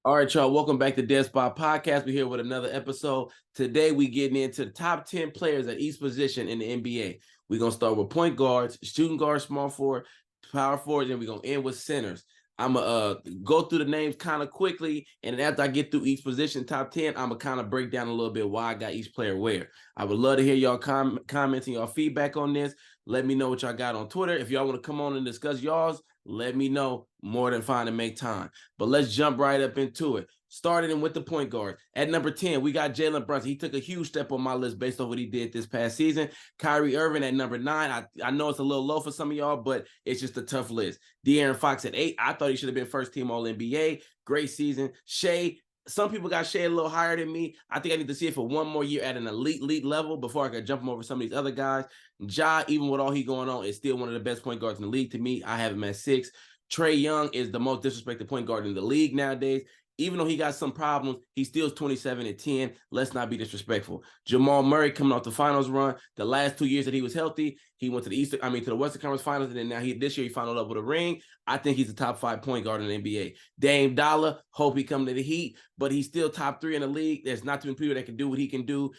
All right, y'all. Welcome back to Dead Spot Podcast. We're here with another episode. Today, we getting into the top 10 players at each position in the NBA. We're going to start with point guards, shooting guards, small forward, power forwards, and we're going to end with centers. I'm going to go through the names kind of quickly, and after I get through each position, top 10, I'm going to kind of break down a little bit why I got each player where. I would love to hear y'all comments and y'all feedback on this. Let me know what y'all got on Twitter. If y'all want to come on and discuss y'all's, let me know. More than fine to make time. But let's jump right up into it. Starting with the point guard. At number 10, we got Jalen Brunson. He took a huge step on my list based on what he did this past season. Kyrie Irving at number 9. I know it's a little low for some of y'all, but it's just a tough list. De'Aaron Fox at 8. I thought he should have been first team All-NBA. Great season. Shea, some people got Shea a little higher than me. I think I need to see it for one more year at an elite level before I can jump him over some of these other guys. Ja, even with all he going on, is still one of the best point guards in the league to me. I have him at 6. Trae Young is the most disrespected point guard in the league nowadays. Even though he got some problems, he still is 27-10. Let's not be disrespectful. Jamal Murray coming off the finals run. The last 2 years that he was healthy, he went to the Western Conference Finals, and then this year he followed up with a ring. I think he's a top 5 point guard in the NBA. Dame Dollar, hope he come to the Heat, but he's still top 3 in the league. There's not too many people that can do what he can do.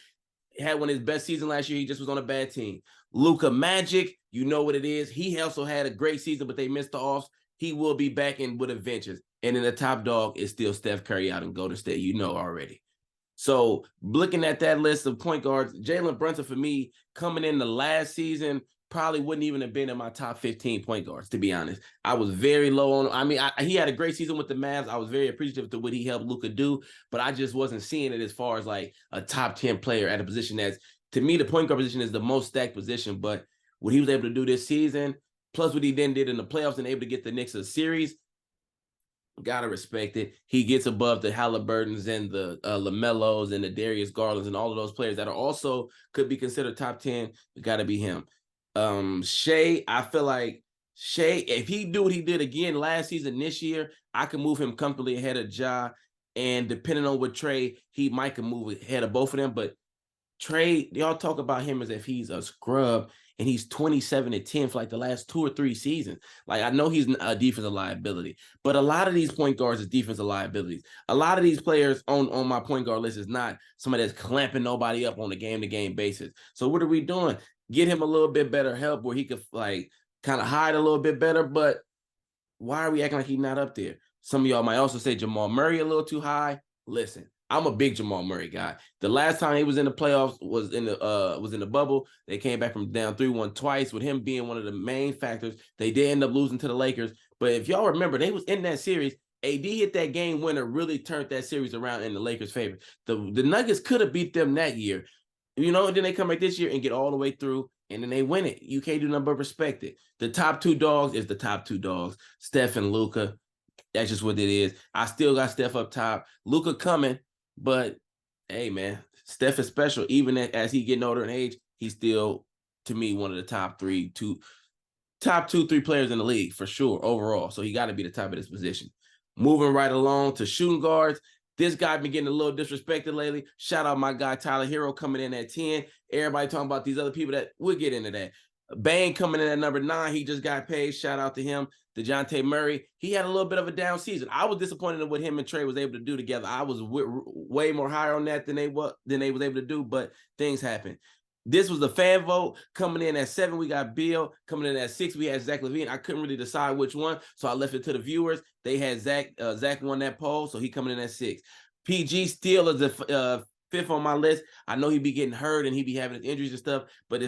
He had one of his best seasons last year. He just was on a bad team. Luka Magic, you know what it is. He also had a great season, but they missed the offs. He will be back in with a vengeance. And then the top dog is still Steph Curry out in Golden State. You know already. So looking at that list of point guards, Jalen Brunson for me coming in the last season probably wouldn't even have been in my top 15 point guards, to be honest. I was very low on. I mean, he had a great season with the Mavs. I was very appreciative to what he helped Luka do, but I just wasn't seeing it as far as like a top 10 player at a position that's, to me, the point guard position is the most stacked position. But what he was able to do this season, plus what he then did in the playoffs and able to get the Knicks a series, gotta respect it. He gets above the Halliburtons and the LaMelos and the Darius Garlands and all of those players that are also could be considered top 10. Gotta be him. Shea, I feel like Shea, if he do what he did again last season this year, I can move him comfortably ahead of Ja. And depending on what Trae, he might can move ahead of both of them. But Trae, y'all talk about him as if he's a scrub, and he's 27-10 for like the last 2 or 3 seasons. Like, I know he's a defensive liability, but a lot of these point guards is defensive liabilities. A lot of these players on my point guard list is not somebody that's clamping nobody up on a game-to-game basis. So what are we doing? Get him a little bit better help where he could like kind of hide a little bit better, but why are we acting like he's not up there? Some of y'all might also say Jamal Murray a little too high. Listen, I'm a big Jamal Murray guy. The last time he was in the playoffs was in the bubble. They came back from down 3-1 twice, with him being one of the main factors. They did end up losing to the Lakers. But if y'all remember, they was in that series. AD hit that game winner, really turned that series around in the Lakers' favor. The Nuggets could have beat them that year. And then they come back this year and get all the way through, and then they win it. You can't do nothing but respect it. The top 2 dogs is the top 2 dogs, Steph and Luka. That's just what it is. I still got Steph up top. Luka coming. But hey, man, Steph is special. Even as he getting older in age, he's still, to me, one of the top 3 players in the league for sure overall. So he got to be the top of this position. Moving right along to shooting guards. This guy been getting a little disrespected lately. Shout out my guy Tyler Hero coming in at 10. Everybody talking about these other people that we'll get into that. Bane coming in at number 9. He just got paid. Shout out to him. DeJounte Murray, he had a little bit of a down season. I was disappointed in what him and Trae was able to do together. I was way more higher on that than they was able to do, but things happen. This was the fan vote. Coming in at 7, we got Bill. Coming in at 6, we had Zach LaVine. I couldn't really decide which one, so I left it to the viewers. They had Zach. Zach won that poll, so he coming in at 6. PG still is the 5th on my list. I know he be getting hurt and he be having his injuries and stuff, but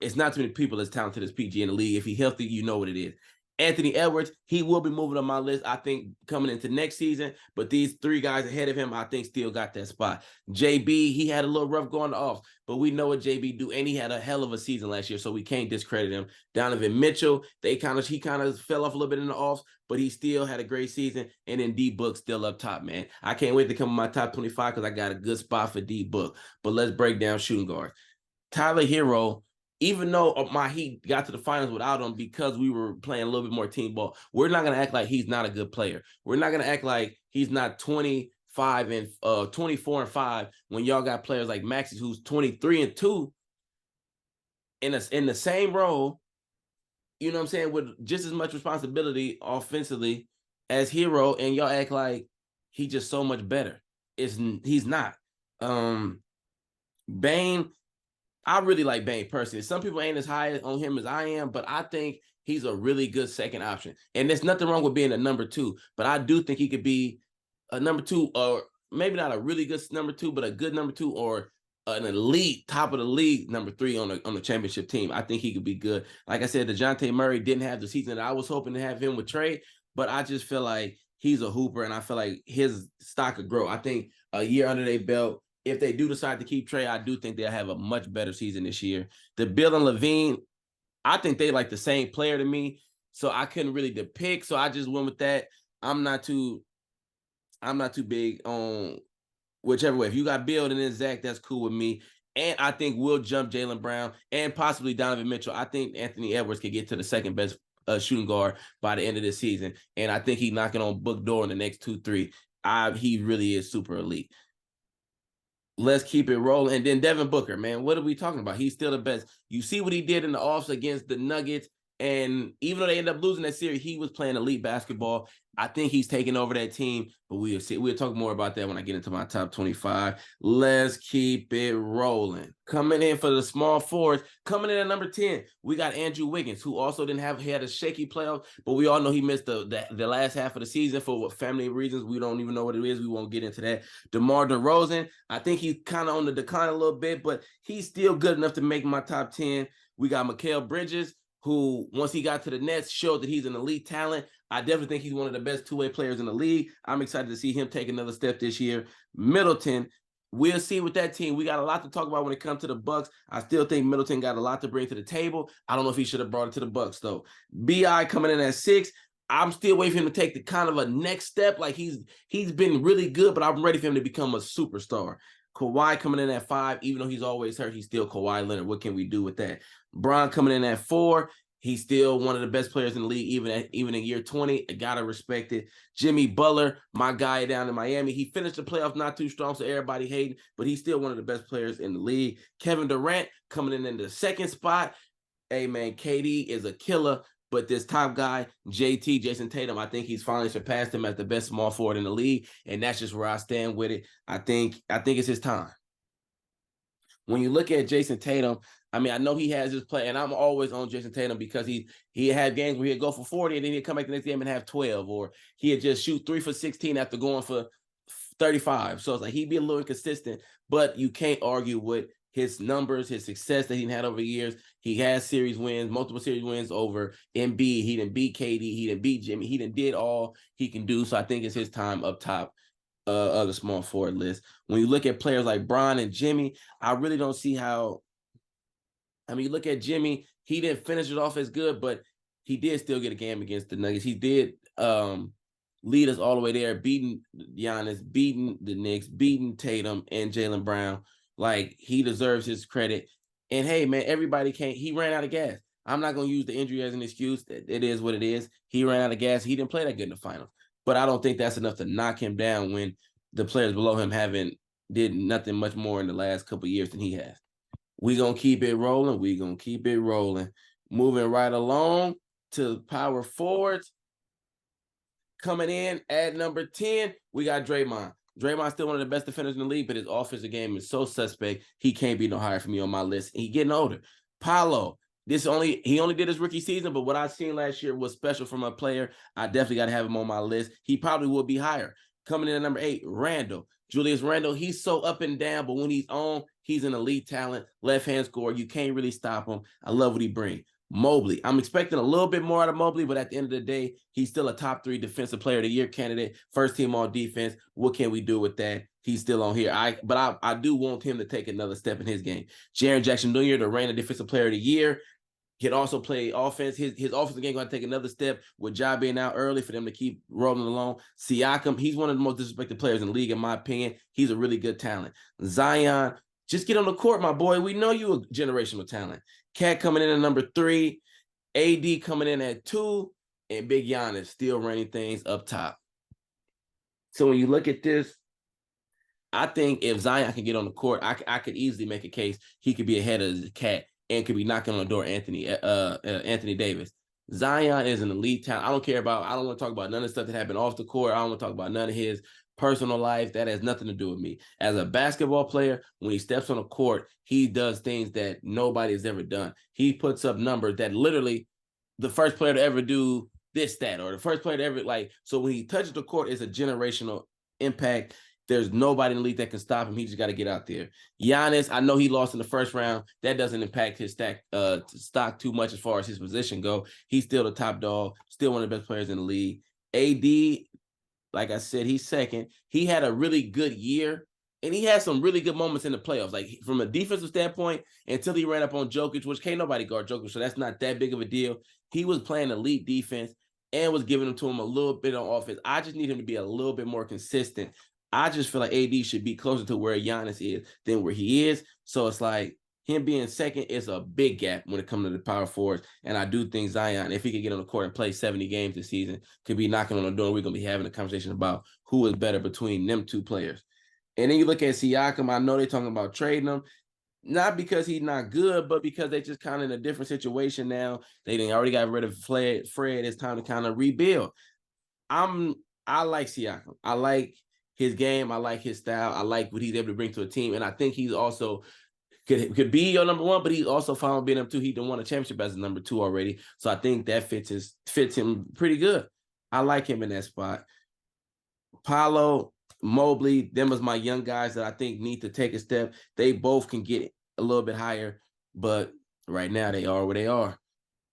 it's not too many people as talented as PG in the league. If he's healthy, you know what it is. Anthony Edwards, he will be moving on my list, I think, coming into next season. But these 3 guys ahead of him, I think, still got that spot. JB, he had a little rough going off, but we know what JB do, and he had a hell of a season last year, so we can't discredit him. Donovan Mitchell, he kind of fell off a little bit in the offs, but he still had a great season. And then D-Book still up top, man. I can't wait to come in my top 25 because I got a good spot for D-Book. But let's break down shooting guards. Tyler Hero, even though my Heat got to the finals without him because we were playing a little bit more team ball, we're not going to act like he's not a good player. We're not going to act like he's not 24 and 5 when y'all got players like Maxey, who's 23 and 2 in the same role, you know what I'm saying, with just as much responsibility offensively as Hero, and y'all act like he's just so much better. He's not. Bane, I really like Bane personally. Some people ain't as high on him as I am, but I think he's a really good second option. And there's nothing wrong with being a number 2, but I do think he could be a number 2, or maybe not a really good number 2, but a good number 2, or an elite top of the league number 3 on the championship team. I think he could be good. Like I said, DeJounte Murray didn't have the season that I was hoping to have him with Trey, but I just feel like he's a hooper, and I feel like his stock could grow. I think a year under their belt, if they do decide to keep Trey, I do think they'll have a much better season this year. The Bill and LaVine, I think they like the same player to me, so I couldn't really depict. So I just went with that. I'm not too big on whichever way. If you got Bill and then Zach, that's cool with me. And I think we'll jump Jaylen Brown and possibly Donovan Mitchell. I think Anthony Edwards can get to the second best shooting guard by the end of this season. And I think he's knocking on book door in the next 2-3. He really is super elite. Let's keep it rolling. And then Devin Booker, man, what are we talking about? He's still the best. You see what he did in the offs against the Nuggets. And even though they ended up losing that series, he was playing elite basketball. I think he's taking over that team, but we'll see. We'll talk more about that when I get into my top 25. Let's keep it rolling. Coming in for the small forwards, coming in at number 10, we got Andrew Wiggins, who also he had a shaky playoff, but we all know he missed the last half of the season for family reasons. We don't even know what it is. We won't get into that. DeMar DeRozan, I think he's kind of on the decline a little bit, but he's still good enough to make my top 10. We got Mikal Bridges, who, once he got to the Nets, showed that he's an elite talent. I definitely think he's one of the best two-way players in the league. I'm excited to see him take another step this year. Middleton, we'll see with that team. We got a lot to talk about when it comes to the Bucks. I still think Middleton got a lot to bring to the table. I don't know if he should have brought it to the Bucks, though. B.I. coming in at 6. I'm still waiting for him to take the kind of a next step. Like, he's been really good, but I'm ready for him to become a superstar. Kawhi coming in at 5, even though he's always hurt, he's still Kawhi Leonard. What can we do with that? Bron coming in at 4. He's still one of the best players in the league, even in year 20. I gotta respect it. Jimmy Butler, my guy down in Miami. He finished the playoffs not too strong, so everybody hating, but he's still one of the best players in the league. Kevin Durant coming in the 2nd spot. Hey, man, KD is a killer, but this top guy, JT, Jason Tatum, I think he's finally surpassed him as the best small forward in the league, and that's just where I stand with it. I think it's his time. When you look at Jason Tatum, I mean, I know he has his play, and I'm always on Jason Tatum because he had games where he'd go for 40 and then he'd come back the next game and have 12, or he'd just shoot 3 for 16 after going for 35. So it's like he'd be a little inconsistent, but you can't argue with his numbers, his success that he had over the years. He has series wins, multiple series wins over Embiid. He didn't beat KD. He didn't beat Jimmy. He did all he can do. So I think it's his time up top of the small forward list. When you look at players like Bron and Jimmy, I really don't see how. I mean, you look at Jimmy, he didn't finish it off as good, but he did still get a game against the Nuggets. He did lead us all the way there, beating Giannis, beating the Knicks, beating Tatum and Jaylen Brown. Like, he deserves his credit. And hey, man, everybody he ran out of gas. I'm not going to use the injury as an excuse. It is what it is. He ran out of gas. He didn't play that good in the finals. But I don't think that's enough to knock him down when the players below him did nothing much more in the last couple of years than he has. We're going to keep it rolling. Moving right along to power forwards. Coming in at number 10, we got Draymond. Draymond's still one of the best defenders in the league, but his offensive game is so suspect, he can't be no higher for me on my list. He's getting older. Paolo, he only did his rookie season, but what I seen last year was special from a player. I definitely got to have him on my list. He probably will be higher. Coming in at number 8, Randall. Julius Randle, he's so up and down, but when he's on, he's an elite talent, left-hand scorer. You can't really stop him. I love what he brings. Mobley, I'm expecting a little bit more out of Mobley, but at the end of the day, he's still a top 3 defensive player of the year candidate, first team all defense. What can we do with that? He's still on here. But I do want him to take another step in his game. Jaren Jackson Jr., the reigning defensive player of the year, can also play offense. His offensive game going to take another step with Ja being out early for them to keep rolling along. Siakam, he's one of the most disrespected players in the league, in my opinion. He's a really good talent. Zion, just get on the court, my boy. We know you a generational talent. Cat coming in at number 3. AD coming in at 2. And Big Giannis still running things up top. So when you look at this, I think if Zion can get on the court, I could easily make a case he could be ahead of the Cat and could be knocking on the door Anthony Davis. Zion is an elite talent. I don't want to talk about none of the stuff that happened off the court. I don't want to talk about none of his personal life, that has nothing to do with me. As a basketball player, when he steps on a court, he does things that nobody has ever done. He puts up numbers that literally the first player to ever do this, that, or the first player to ever, like, so when he touches the court, it's a generational impact. There's nobody in the league that can stop him. He just got to get out there. Giannis, I know he lost in the first round. That doesn't impact his stock too much as far as his position go. He's still the top dog, still one of the best players in the league. AD, like I said, he's second. He had a really good year, and he had some really good moments in the playoffs. Like, from a defensive standpoint, until he ran up on Jokic, which can't nobody guard Jokic, so that's not that big of a deal. He was playing elite defense and was giving them to him a little bit on offense. I just need him to be a little bit more consistent. I just feel like AD should be closer to where Giannis is than where he is. So it's like him being second is a big gap when it comes to the power forwards. And I do think Zion, if he could get on the court and play 70 games this season, could be knocking on the door. We're going to be having a conversation about who is better between them two players. And then you look at Siakam. I know they're talking about trading him. Not because he's not good, but because they just kind of in a different situation now. They already got rid of Fred. It's time to kind of rebuild. I like Siakam. I like his game. I like his style. I like what he's able to bring to a team. And I think he's also could be your number one, but he's also found being number two. He done won a championship as a number two already. So I think that fits him pretty good. I like him in that spot. Paolo, Mobley, them was my young guys that I think need to take a step. They both can get a little bit higher, but right now they are where they are.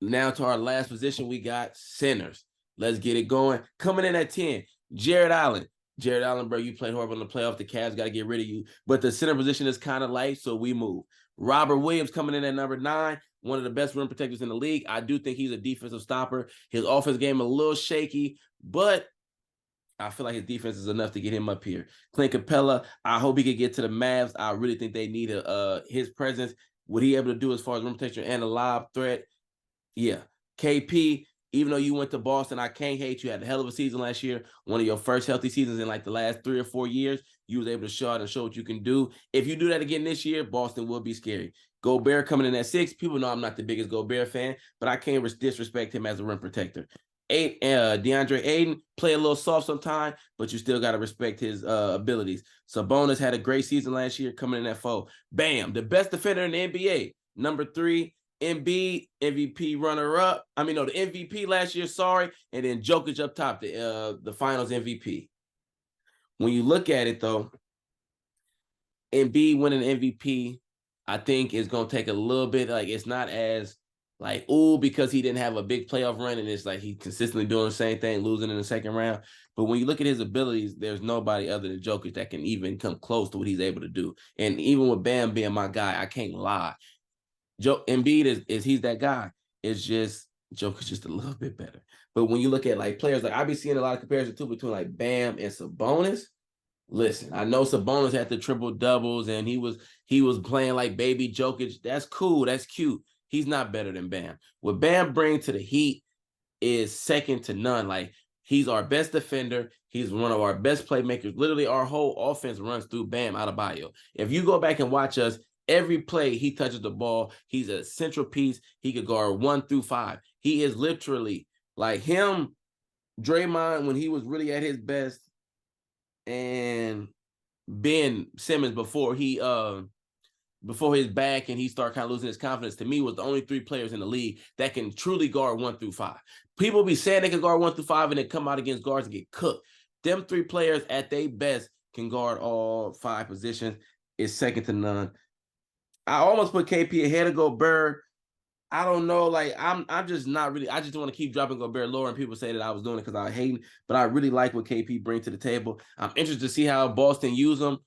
Now to our last position, we got centers. Let's get it going. Coming in at 10, Jared Allen. Jared Allen, bro, you played horrible in the playoff. The Cavs got to get rid of you. But the center position is kind of light, so we move. Robert Williams coming in at number 9, one of the best rim protectors in the league. I do think he's a defensive stopper. His offense game a little shaky, but I feel like his defense is enough to get him up here. Clint Capella, I hope he could get to the Mavs. I really think they need his presence. What he able to do as far as rim protection and a lob threat? Yeah. KP, even though you went to Boston, I can't hate you. Had a hell of a season last year. One of your first healthy seasons in like the last 3 or 4 years. You was able to show out and show what you can do. If you do that again this year, Boston will be scary. Gobert coming in at 6. People know I'm not the biggest Gobert fan, but I can't disrespect him as a rim protector. DeAndre Ayton, play a little soft sometime, but you still got to respect his abilities. Sabonis had a great season last year, coming in at 4. Bam, the best defender in the NBA. Number 3, Embiid, MVP runner-up. The MVP last year, sorry. And then Jokic up top, the finals MVP. When you look at it, though, Embiid winning MVP, I think is going to take a little bit, like, it's not as like, because he didn't have a big playoff run, and it's like he consistently doing the same thing, losing in the second round. But when you look at his abilities, there's nobody other than Jokic that can even come close to what he's able to do. And even with Bam being my guy, I can't lie. Embiid is he's that guy. It's just Jokic just a little bit better. But when you look at like players, like I be seeing a lot of comparison too between like Bam and Sabonis. Listen, I know Sabonis had the triple doubles and he was playing like baby Jokic. That's cool. That's cute. He's not better than Bam. What Bam brings to the Heat is second to none. Like, he's our best defender. He's one of our best playmakers. Literally, our whole offense runs through Bam Adebayo. If you go back and watch us, every play he touches the ball, he's a central piece. He could guard 1 through 5. He is literally like him, Draymond when he was really at his best, and Ben Simmons before his back and he started kind of losing his confidence, to me, was the only 3 players in the league that can truly guard 1 through 5. People be saying they can guard 1 through 5 and then come out against guards and get cooked. Them 3 players at their best can guard all 5 positions. It's second to none. I almost put KP ahead of Gobert. I don't know. Like, I'm just not really. I just want to keep dropping Gobert lower, and people say that I was doing it because I hate him. But I really like what KP brings to the table. I'm interested to see how Boston use him.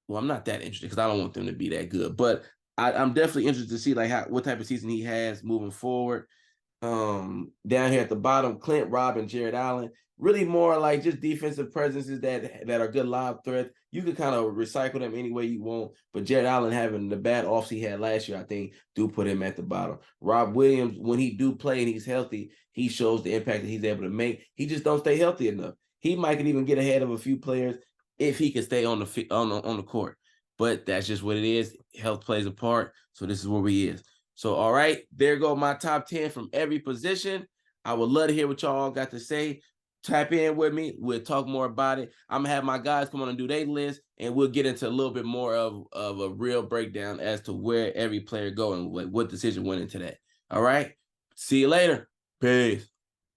Well, I'm not that interested because I don't want them to be that good. But I'm definitely interested to see like what type of season he has moving forward. Down here at the bottom, Clint, Rob, and Jared Allen. Really more like just defensive presences that are good lob threats. You can kind of recycle them any way you want. But Jared Allen having the bad offs he had last year, I think, do put him at the bottom. Rob Williams, when he do play and he's healthy, he shows the impact that he's able to make. He just don't stay healthy enough. He might even get ahead of a few players if he can stay on the court. But that's just what it is. Health plays a part. So this is where we is. So, all right, there go my top 10 from every position. I would love to hear what y'all got to say. tap in with me. We'll talk more about it. I'm gonna have my guys come on and do their list, and we'll get into a little bit more of a real breakdown as to where every player go and what decision went into that. All right. See you later. Peace.